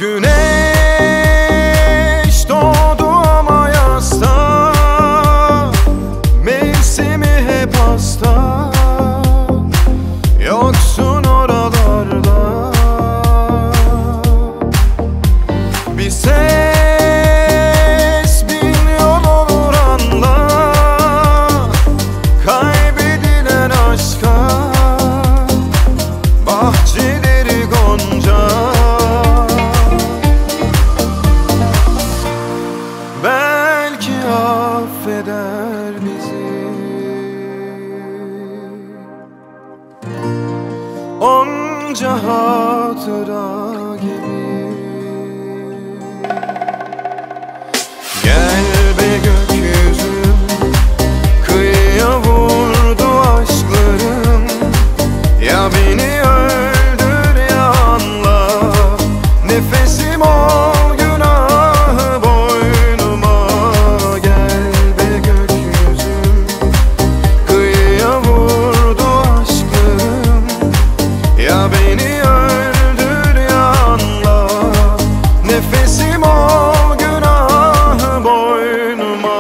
Güneş doğdu ama yasta, mevsimi hep hasta. Yoksun oralarda, bir ses bin yol olur anla. Kaybedilen aşka bahçeleri gonca. Belki affeder bizi, onca hatıra gibi. Gel be gökyüzüm, kıyıya vurdu aşklarım. Ya beni öldür ya anla, nefesim ol günahı boynuma. Gel be gökyüzüm, kıyıya vurdu aşklarım. Ya beni öldür ya anla, nefesim ol günahı boynuma.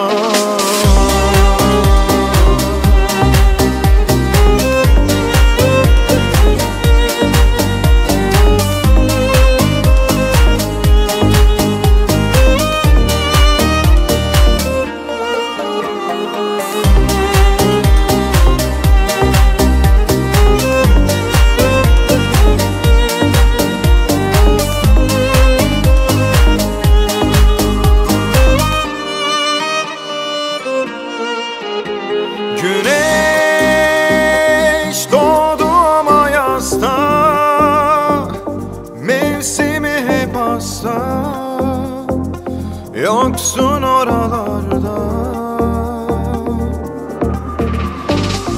Güneş doğdu ama yasta, mevsimi hep hasta. Yoksun oralarda,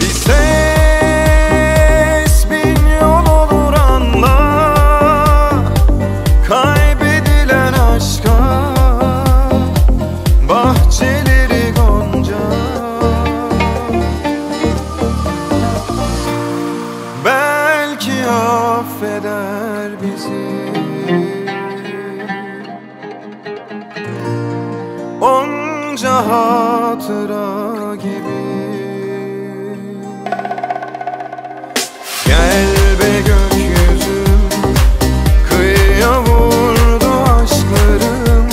bir ses bin yol olur anla. Kaybedilen aşka bahçeleri gonca. Belki affeder bizi, onca hatıra gibi. Gel be gökyüzüm, kıyıya vurdu aşklarım.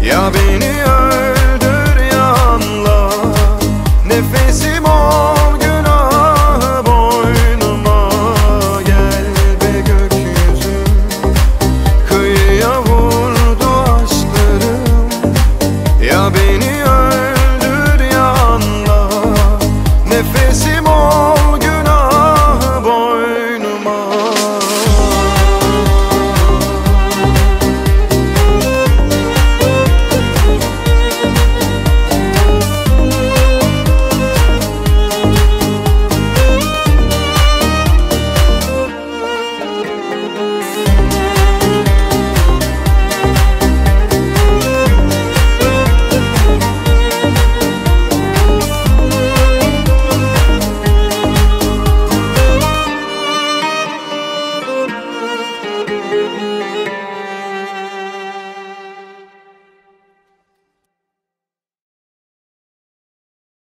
Ya beni öldür ya anla, nefesim ol